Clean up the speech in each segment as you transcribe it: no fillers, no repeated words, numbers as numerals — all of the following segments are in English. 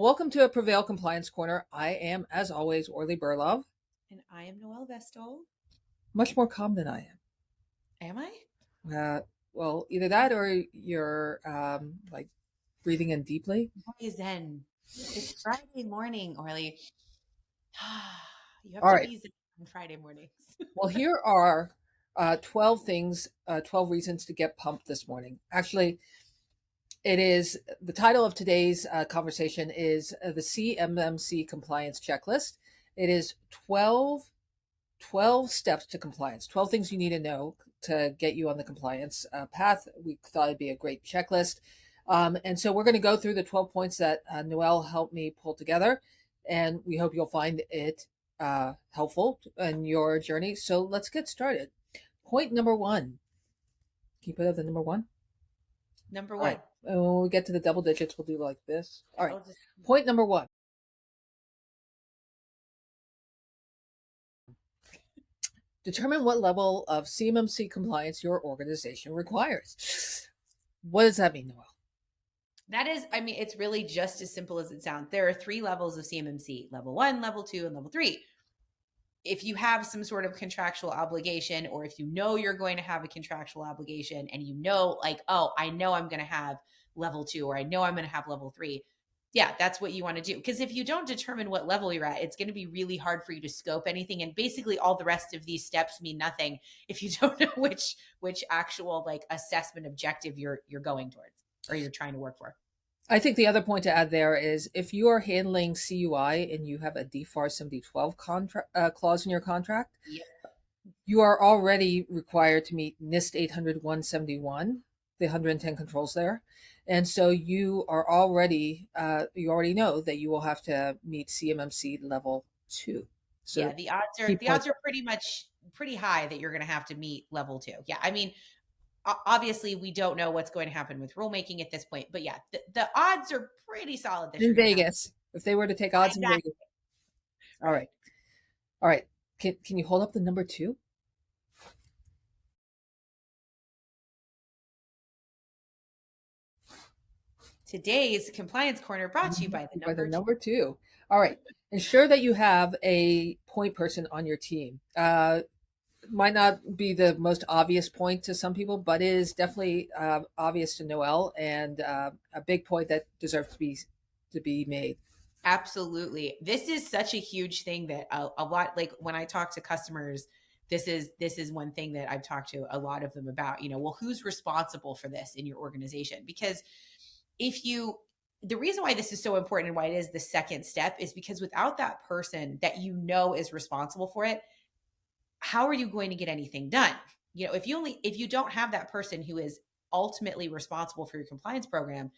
Welcome to a Prevail Compliance Corner. I am, as always, Orly Burlov. And I am Noel Vestal. Much more calm than I Am I? am. Well, either that or you're like breathing in deeply. Boy, Zen. It's Friday morning, Orly. You have All to right. be zen on Friday mornings. Well, here are 12 things, 12 reasons to get pumped this morning. Actually, it is the title of today's conversation is the CMMC Compliance Checklist. It is 12 steps to compliance, 12 things you need to know to get you on the compliance path. We thought it'd be a great checklist. And so we're going to go through the 12 points that Noel helped me pull together. And we hope you'll find it helpful in your journey. So let's get started. Point number one. Can you put up the number one? Number All one. right. And when we get to the double digits, we'll do like this. All right. I'll just- Point number one. Determine what level of CMMC compliance your organization requires. What does that mean, Noel? That is, I mean, it's really just as simple as it sounds. There are 3 levels of CMMC: level 1, level 2, and level 3. If you have some sort of contractual obligation, or if you know you're going to have a contractual obligation and you know, like, oh, I know I'm going to have level 2, or I know I'm going to have level 3. Yeah, that's what you want to do. Because if you don't determine what level you're at, it's going to be really hard for you to scope anything. And basically all the rest of these steps mean nothing if you don't know which actual like assessment objective you're going towards or you're trying to work for. I think the other point to add there is if you are handling CUI and you have a DFAR 7012 clause in your contract, Yep. you are already required to meet NIST 800-171, the 110 controls there. And so you already know that you will have to meet CMMC level 2. So Yeah, the odds are pretty high that you're going to have to meet level 2. Yeah, I mean, obviously we don't know what's going to happen with rulemaking at this point, but yeah, the odds are pretty solid that in you're going to have. Vegas, if they were to take odds in Exactly. Vegas. All Right. right. All right. Can you hold up the number 2? Today's compliance corner brought to you by the By the number 2. number 2. All right. Ensure that you have a point person on your team. Might not be the most obvious point to some people, but it is definitely obvious to Noel, and a big point that deserves to be made. Absolutely. This is such a huge thing that a lot, like when I talk to customers, this is one thing that I've talked to a lot of them about, well, who's responsible for this in your organization? Because the reason why this is so important and why it is the second step is because without that person that is responsible for it, how are you going to get anything done? If you don't have that person who is ultimately responsible for your compliance program,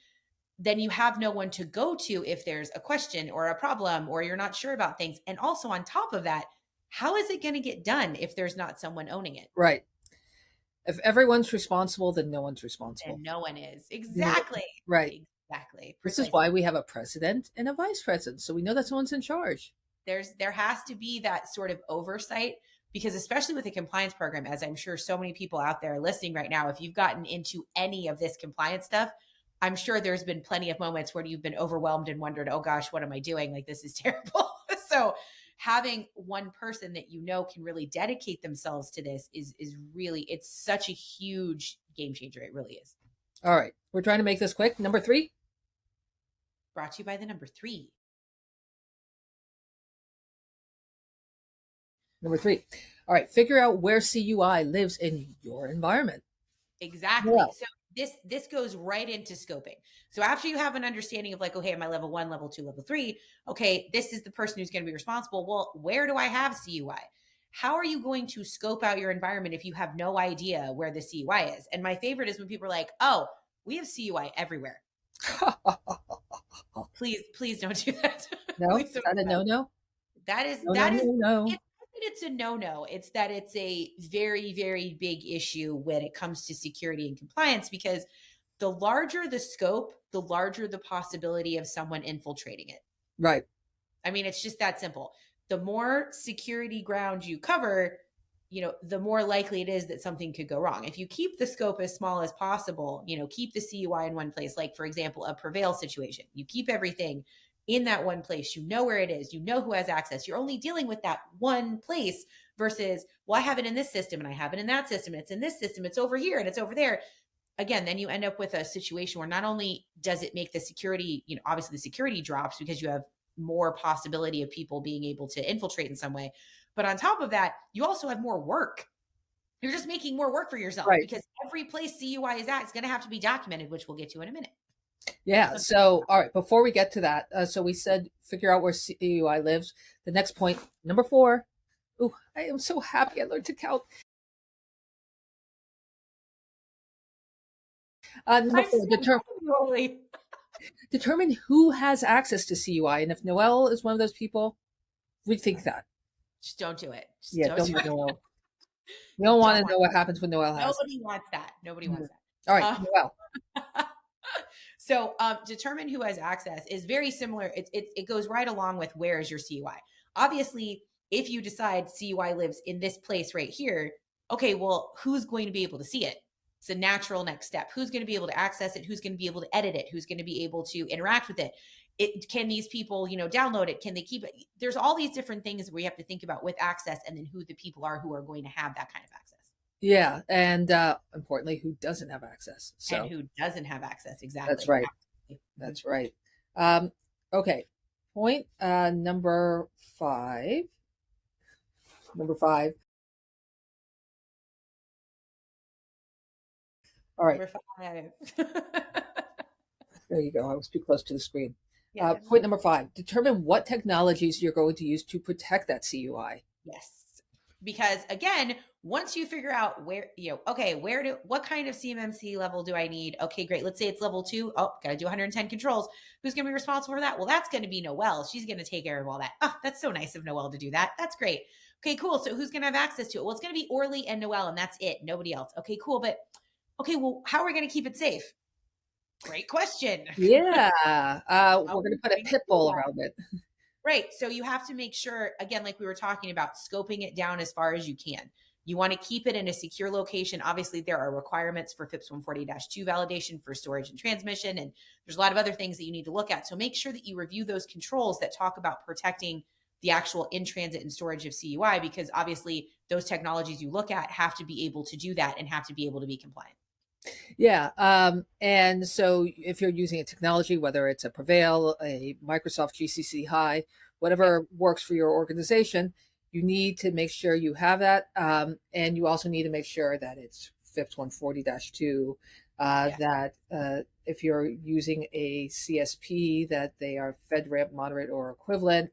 then you have no one to go to if there's a question or a problem or you're not sure about things. And also on top of that, how is it going to get done if there's not someone owning it? Right. If everyone's responsible, then no one's responsible. And no one is. Exactly. Right. Exactly. This is Precisely. why we have a president and a vice president, so we know that someone's in charge. There has to be that sort of oversight, because especially with a compliance program, as I'm sure so many people out there listening right now, if you've gotten into any of this compliance stuff, I'm sure there's been plenty of moments where you've been overwhelmed and wondered, oh gosh, what am I doing? Like, this is terrible. So having one person that can really dedicate themselves to this is really, it's such a huge game changer. It really is. All right. We're trying to make this quick. Number 3. Brought to you by the number 3. Number 3. All right. Figure out where CUI lives in your environment. Exactly. Yeah. So this goes right into scoping. So after you have an understanding of like, okay, am I level 1, level 2, level 3? Okay, this is the person who's going to be responsible. Well, where do I have CUI? How are you going to scope out your environment if you have no idea where the CUI is? And my favorite is when people are like, oh, we have CUI everywhere. Please don't do that. No? Is that a no-no? No. It's a no-no. It's that it's a very, very big issue when it comes to security and compliance, because the larger the scope, the larger the possibility of someone infiltrating it. Right. I mean, it's just that simple. The more security ground you cover, the more likely it is that something could go wrong. If you keep the scope as small as possible, keep the CUI in one place, like for example, a Prevail situation, you keep everything in that one place. You know where it is. You know who has access. You're only dealing with that one place versus, well, I have it in this system and I have it in that system. It's in this system. It's over here and it's over there. Again, then you end up with a situation where not only does it make the security, obviously the security drops because you have more possibility of people being able to infiltrate in some way. But on top of that, you also have more work. You're just making more work for yourself Right. because every place CUI is at is going to have to be documented, which we'll get to in a minute. Yeah. So, all right, before we get to that, so we said figure out where CUI lives. The next point, number 4. Ooh, I am so happy I learned to count. Number I'm 4, so happy. determine who has access to CUI. And if Noel is one of those people, rethink that. Just don't do it. Just Yeah, don't do let it. Noel. You don't want to know what happens when Noel has. Nobody wants that. Nobody wants that. All right, Noel. So determine who has access is very similar. It goes right along with where is your CUI. Obviously, if you decide CUI lives in this place right here, okay, well, who's going to be able to see it? It's a natural next step. Who's going to be able to access it? Who's going to be able to edit it? Who's going to be able to interact with it? Can these people, download it? Can they keep it? There's all these different things where you have to think about with access and then who the people are who are going to have that kind of access. Yeah, and importantly, who doesn't have access. So and who doesn't have access. Exactly. That's right. Absolutely. That's right. Okay. Point number 5. Number 5. All right. Number 5. There you go. I was too close to the screen. Yeah. Point number 5. Determine what technologies you're going to use to protect that CUI. Yes. Because again, once you figure out where, okay, what kind of CMMC level do I need? Okay, great. Let's say it's level 2. Oh, got to do 110 controls. Who's going to be responsible for that? Well, that's going to be Noel. She's going to take care of all that. Oh, that's so nice of Noel to do that. That's great. Okay, cool. So who's going to have access to it? Well, it's going to be Orly and Noel, and that's it. Nobody else. Okay, cool. But okay, well, how are we going to keep it safe? Great question. Yeah. We're going to put a pit bull around it. Right. So you have to make sure, again, like we were talking about, scoping it down as far as you can. You want to keep it in a secure location. Obviously, there are requirements for FIPS 140-2 validation for storage and transmission, and there's a lot of other things that you need to look at. So make sure that you review those controls that talk about protecting the actual in-transit and storage of CUI, because obviously those technologies you look at have to be able to do that and have to be able to be compliant. Yeah. And so if you're using a technology, whether it's a Prevail, a Microsoft GCC High, whatever works for your organization, you need to make sure you have that. And you also need to make sure that it's FIPS 140-2, that if you're using a CSP, that they are FedRAMP moderate or equivalent,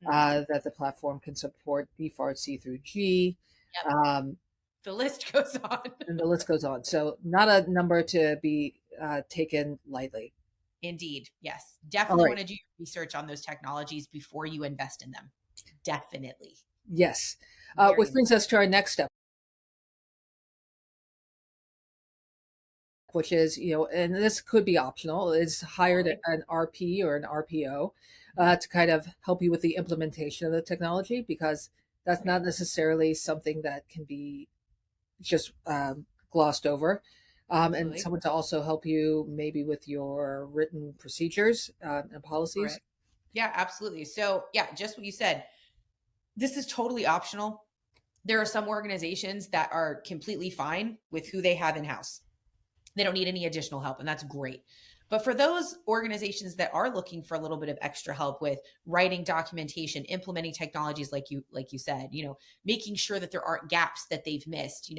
that the platform can support DFARS C through G. Yep. The list goes on. And the list goes on. So not a number to be taken lightly. Indeed. Yes. Definitely want to do your research on those technologies before you invest in them. Definitely. Yes. Which brings us to our next step, which is, and this could be optional, is hired an RP or an RPO to kind of help you with the implementation of the technology, because that's not necessarily something that can be just glossed over. And someone to also help you maybe with your written procedures and policies. Correct. Yeah, absolutely. So yeah, just what you said. This is totally optional. There are some organizations that are completely fine with who they have in-house. They don't need any additional help, and that's great. But for those organizations that are looking for a little bit of extra help with writing documentation, implementing technologies like you said, making sure that there aren't gaps that they've missed,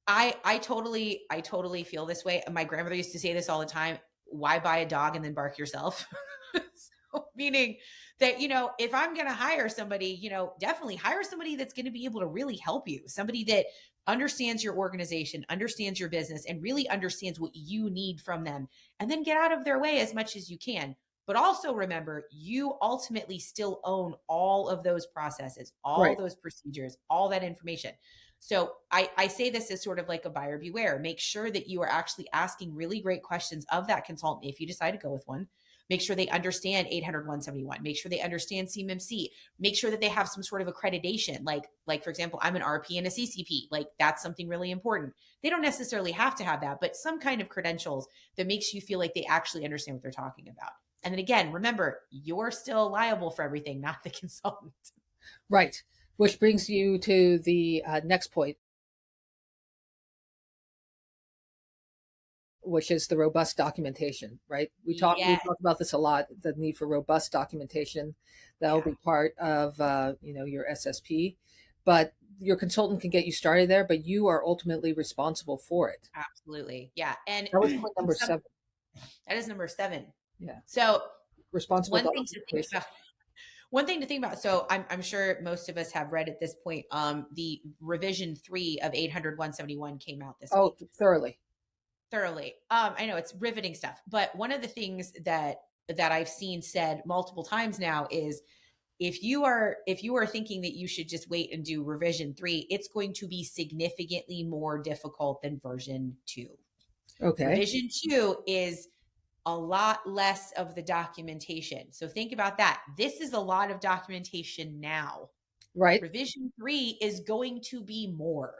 I totally feel this way. My grandmother used to say this all the time: why buy a dog and then bark yourself? So, meaning that, if I'm going to hire somebody, definitely hire somebody that's going to be able to really help you. Somebody that understands your organization, understands your business, and really understands what you need from them. And then get out of their way as much as you can. But also remember, you ultimately still own all of those processes, all those procedures, all that information. So I say this as sort of like a buyer beware. Make sure that you are actually asking really great questions of that consultant if you decide to go with one. Make sure they understand 800-171. Make sure they understand CMMC. Make sure that they have some sort of accreditation. Like for example, I'm an RP and a CCP. Like, that's something really important. They don't necessarily have to have that, but some kind of credentials that makes you feel like they actually understand what they're talking about. And then again, remember, you're still liable for everything, not the consultant. Right. Which brings you to the next point, which is the robust documentation, right? We talk Yeah. about this a lot, the need for robust documentation. That'll Yeah. be part of your SSP, but your consultant can get you started there, but you are ultimately responsible for it. Absolutely. Yeah. And That was point number 7. that is number 7. Yeah. So Responsible one thing to think documentation. about. One thing to think about. So I'm sure most of us have read at this point. The revision 3 of 800-171 came out this Oh, week. thoroughly. Thoroughly. I know it's riveting stuff, but one of the things that I've seen said multiple times now is if you are thinking that you should just wait and do revision 3, it's going to be significantly more difficult than version 2. Okay. Revision 2 is a lot less of the documentation. So think about that. This is a lot of documentation now. Right. Revision 3 is going to be more.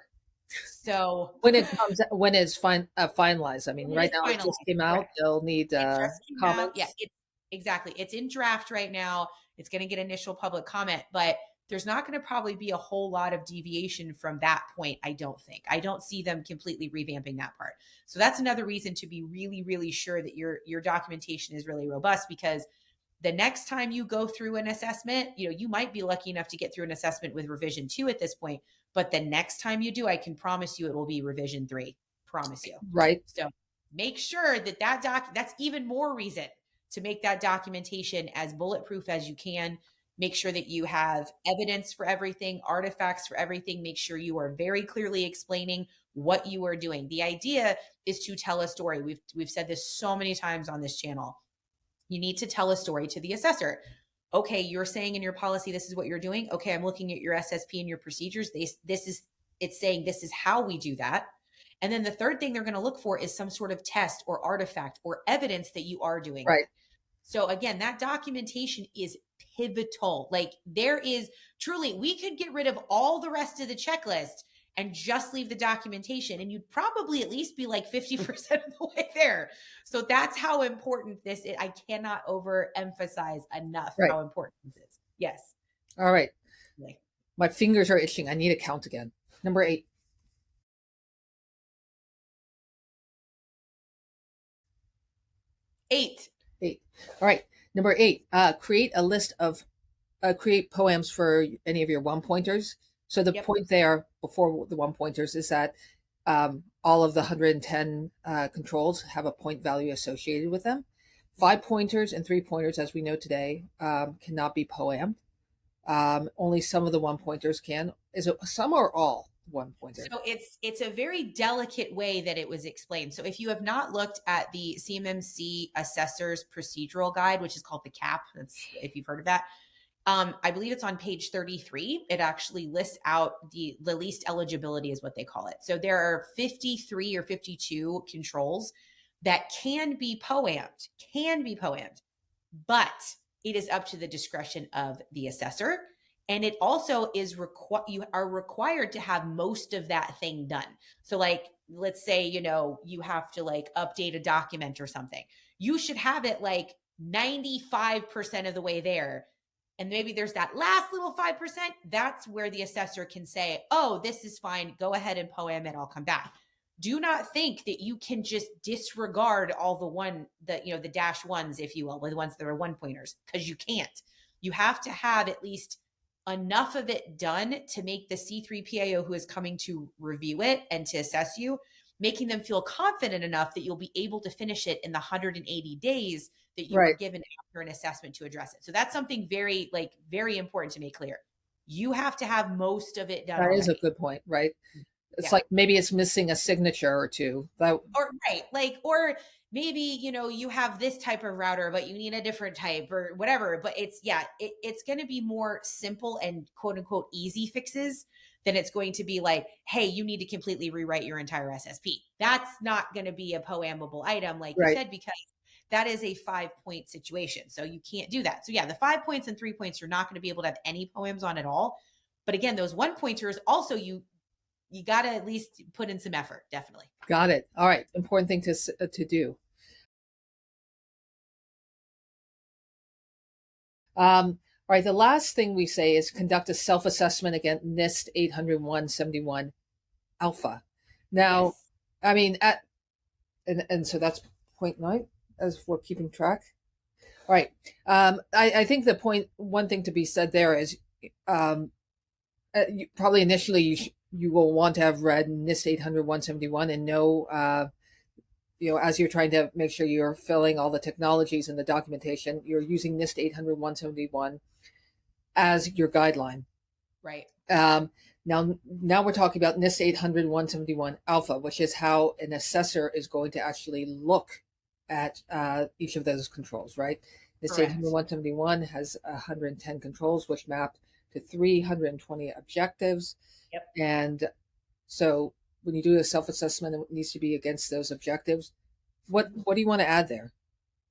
So When it's finalized. I mean, when it right is now it just finalized, came out. correct. They'll need It just came out. Yeah, comments. exactly. It's in draft right now. It's going to get initial public comment, but there's not going to probably be a whole lot of deviation from that point. I don't think. I don't see them completely revamping that part. So that's another reason to be really, really sure that your documentation is really robust, because the next time you go through an assessment, you might be lucky enough to get through an assessment with revision 2 at this point, but the next time you do, I can promise you it will be revision 3. Promise you. Right. So make sure that's even more reason to make that documentation as bulletproof as you can. Make sure that you have evidence for everything, artifacts for everything. Make sure you are very clearly explaining what you are doing. The idea is to tell a story. We've said this so many times on this channel. You need to tell a story to the assessor. Okay, you're saying in your policy this is what you're doing. Okay, I'm looking at your SSP and your procedures. It's saying this is how we do that. And then the third thing they're going to look for is some sort of test or artifact or evidence that you are doing Right. that. So again, that documentation is pivotal. Like there is truly, we could get rid of all the rest of the checklist and just leave the documentation, and you'd probably at least be like 50% of the way there. So that's how important this is. I cannot overemphasize enough Right. how important this is. Yes. All right. Like, My fingers are itching. I need to count again. Number 8. 8. 8. All right. Number 8. Create poems for any of your one pointers. So the Yep. point there before the one pointers is that all of the 110 controls have a point value associated with them. 5 pointers and 3 pointers, as we know today, cannot be poemed. Only some of the one pointers can. Is it some or all one pointer? So it's a very delicate way that it was explained. So if you have not looked at the CMMC Assessor's Procedural Guide, which is called the CAP, that's if you've heard of that, I believe it's on page 33. It actually lists out the least eligibility is what they call it. So there are 53 or 52 controls that can be poemed, but it is up to the discretion of the assessor. And it also is you are required to have most of that thing done. So like, let's say, you have to like update a document or something. You should have it like 95% of the way there. And maybe there's that last little 5%. That's where the assessor can say, oh, this is fine. Go ahead and poem it. I'll come back. Do not think that you can just disregard all the dash ones, if you will, the ones that are one pointers, because you can't. You have to have at least enough of it done to make the C3PAO who is coming to review it and to assess you, making them feel confident enough that you'll be able to finish it in the 180 days that you were Right. given after an assessment to address it. So that's something very, very important to make clear. You have to have most of it done That is a already. good point, right? It's Yeah. like maybe it's missing a signature or two. Or maybe, you have this type of router, but you need a different type or whatever. But it's going to be more simple and quote unquote easy fixes than it's going to be like, hey, you need to completely rewrite your entire SSP. That's not going to be a poemable item, like you Right. said, because that is a 5-point situation. So you can't do that. So yeah, the 5 points and 3 points, you're not going to be able to have any poems on at all. But again, those one pointers also, you got to at least put in some effort. Definitely. Got it. All right. Important thing to do. All right, the last thing we say is conduct a self-assessment against NIST 800-171 alpha. Now, Yes. I mean, and so that's point nine as we're keeping track. All right. I think one thing to be said there is um, probably initially you will want to have read NIST 800-171 and know, as you're trying to make sure you're filling all the technologies and the documentation, you're using NIST 800-171 as your guideline. Right. Now we're talking about NIST 800-171 alpha, which is how an assessor is going to actually look at each of those controls, right? NIST Correct. 800-171 has 110 controls, which map to 320 objectives. Yep. And so when you do a self-assessment, it needs to be against those objectives. What do you want to add there?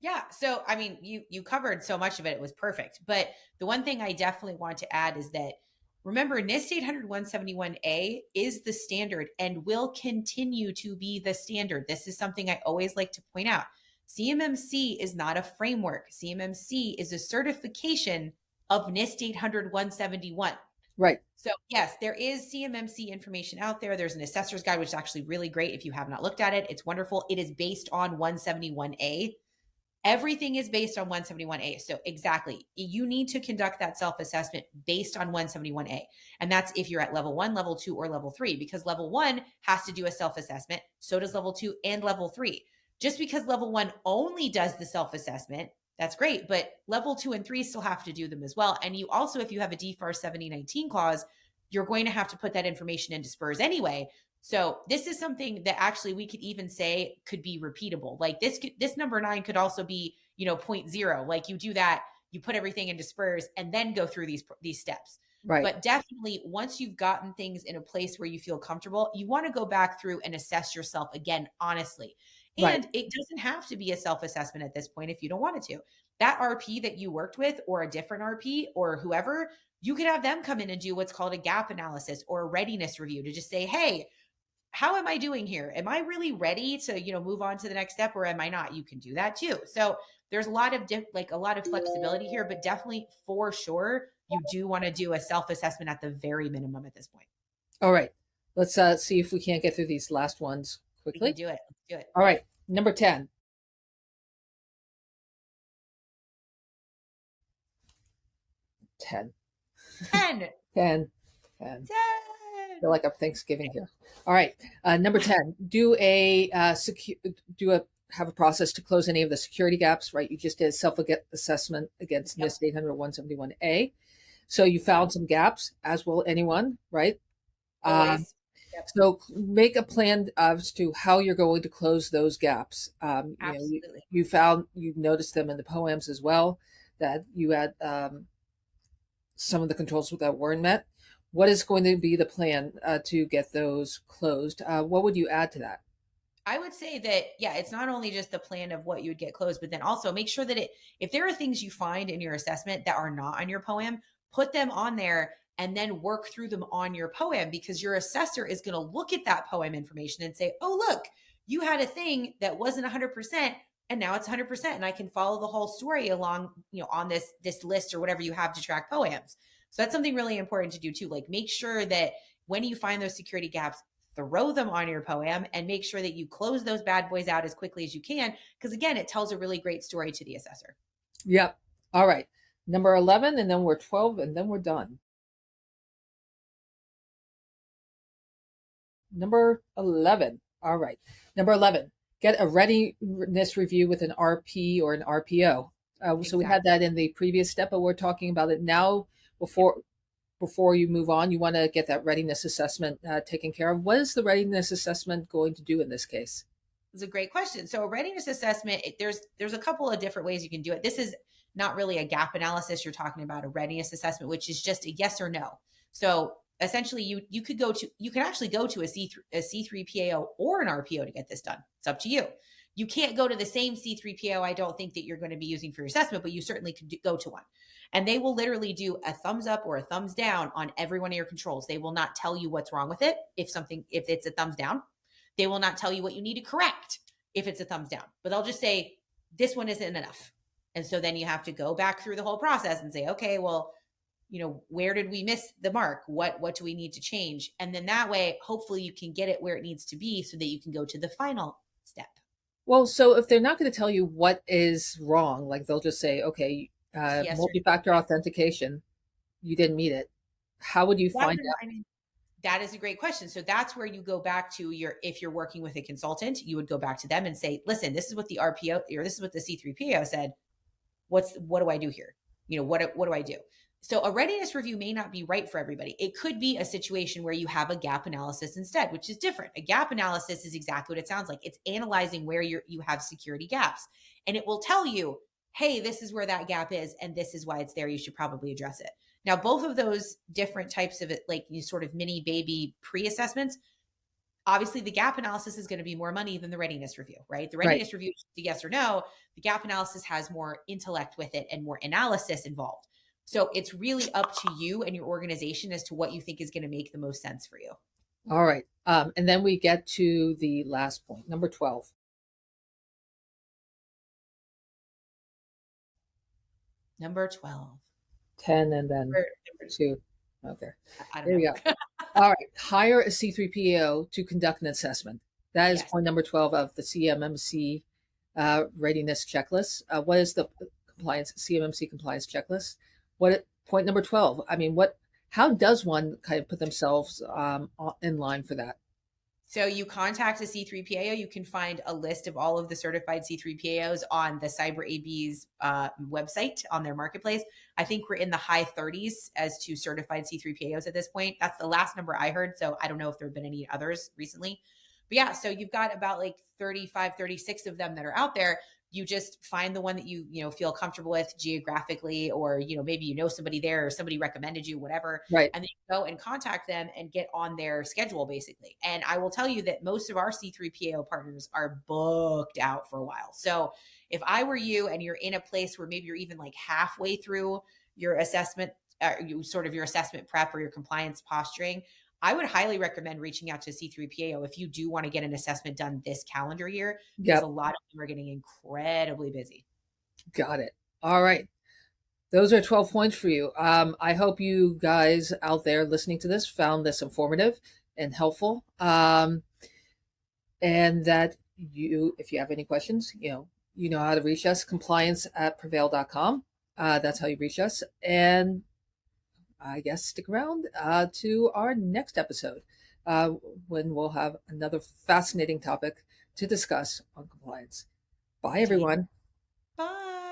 Yeah. So, I mean, you covered so much of it. It was perfect. But the one thing I definitely want to add is that remember, NIST 800-171A is the standard and will continue to be the standard. This is something I always like to point out. CMMC is not a framework. CMMC is a certification of NIST 800-171. Right. So yes, there is CMMC information out there. There's an assessor's guide, which is actually really great. If you have not looked at it, it's wonderful. It is based on 171A. Everything is based on 171A. So exactly, you need to conduct that self-assessment based on 171A. And that's if you're at level 1, level 2, or level 3, because level 1 has to do a self-assessment. So does level 2 and level 3. Just because level 1 only does the self-assessment, that's great, but level 2 and 3 still have to do them as well. And you also, if you have a DFAR 7019 clause, you're going to have to put that information into SPURS anyway. So this is something that actually we could even say could be repeatable. Like this number 9 could also be, 0.0. Like you do that, you put everything into SPURS and then go through these steps. Right. But definitely once you've gotten things in a place where you feel comfortable, you want to go back through and assess yourself again, honestly. Right. And it doesn't have to be a self-assessment at this point if you don't want it to. That RP that you worked with or a different RP or whoever, you could have them come in and do what's called a gap analysis or a readiness review to just say, hey, how am I doing here? Am I really ready to, move on to the next step or am I not? You can do that too. So there's a lot of a lot of flexibility here, but definitely for sure, you do want to do a self-assessment at the very minimum at this point. All right. Let's see if we can't get through these last ones We can quickly. do it. Let's do it. All right. Number 10. 10. 10. 10. 10. 10. I feel like I'm Thanksgiving here. All right. Number 10. Have a process to close any of the security gaps, right? You just did a self-assessment against Yep. NIST 800-171A. So you found some gaps, as will anyone, right? Always. Yep. So make a plan as to how you're going to close those gaps. Absolutely. You noticed them in the poems as well, that you had some of the controls that weren't met. What is going to be the plan to get those closed? What would you add to that? I would say that, yeah, it's not only just the plan of what you would get closed, but then also make sure that if there are things you find in your assessment that are not on your poem, put them on there and then work through them on your poem because your assessor is going to look at that poem information and say, oh, look, you had a thing that wasn't 100% and now it's 100% and I can follow the whole story along, on this list or whatever you have to track poems. So that's something really important to do too. Like make sure that when you find those security gaps, throw them on your poem and make sure that you close those bad boys out as quickly as you can. Because again, it tells a really great story to the assessor. Yep. All right. Number 11, and then we're 12, and then we're done. Number 11. All right. Number 11, get a readiness review with an RP or an RPO. So we had that in the previous step, but we're talking about it now before you move on. You want to get that readiness assessment taken care of. What is the readiness assessment going to do in this case? It's a great question. So a readiness assessment, there's a couple of different ways you can do it. This is not really a gap analysis. You're talking about a readiness assessment, which is just a yes or no. So essentially you could actually go to a C3 PAO or an RPO to get this done. It's up to you. You can't go to the same C3 PAO I don't think that you're going to be using for your assessment, but you certainly could go to one. And they will literally do a thumbs up or a thumbs down on every one of your controls. They will not tell you what's wrong with it if it's a thumbs down. They will not tell you what you need to correct if it's a thumbs down, but they'll just say, this one isn't enough. And so then you have to go back through the whole process and say, okay, well, where did we miss the mark? What do we need to change? And then that way, hopefully you can get it where it needs to be so that you can go to the final step. Well, so if they're not going to tell you what is wrong, like they'll just say, okay, Yes, or multi-factor authentication, you didn't meet it. How would you that find out? reminds That is a great question. So that's where you go back to if you're working with a consultant, you would go back to them and say, listen, this is what the RPO or this is what the C3PO said. What do I do here? What do I do? So a readiness review may not be right for everybody. It could be a situation where you have a gap analysis instead, which is different. A gap analysis is exactly what it sounds like. It's analyzing where you have security gaps, and it will tell you, hey, this is where that gap is, and this is why it's there. You should probably address it. Now, both of those different types of it, like you sort of mini baby pre-assessments, obviously the gap analysis is going to be more money than the readiness review, right? The Right. readiness review is a yes or no. The gap analysis has more intellect with it and more analysis involved. So it's really up to you and your organization as to what you think is going to make the most sense for you. All right. And then we get to the last point, number 12. Number 12. 10 and then Number, 2. Okay. I don't There we know. go. All right. Hire a C3PO to conduct an assessment. That is Yes. point number 12 of the CMMC readiness checklist. What is the CMMC compliance checklist? Point number 12? I mean, how does one kind of put themselves in line for that? So you contact a C3PAO. You can find a list of all of the certified C3PAOs on the CyberAB's website on their marketplace. I think we're in the high 30s as to certified C3PAOs at this point. That's the last number I heard. So I don't know if there have been any others recently. But yeah, so you've got about like 35, 36 of them that are out there. You just find the one that you feel comfortable with geographically, or maybe somebody there or somebody recommended you, whatever, Right. and then you go and contact them and get on their schedule basically. And I will tell you that most of our C3PAO partners are booked out for a while. So if I were you and you're in a place where maybe you're even like halfway through your assessment, your assessment prep or your compliance posturing, I would highly recommend reaching out to C3PAO if you do want to get an assessment done this calendar year, because a Yep. lot of them are getting incredibly busy. Got it. All right. Those are 12 points for you. I hope you guys out there listening to this found this informative and helpful. And that if you have any questions, you know how to reach us, compliance@prevail.com. That's how you reach us. And I guess stick around to our next episode uh, when we'll have another fascinating topic to discuss on compliance. Bye, Indeed. everyone. Bye.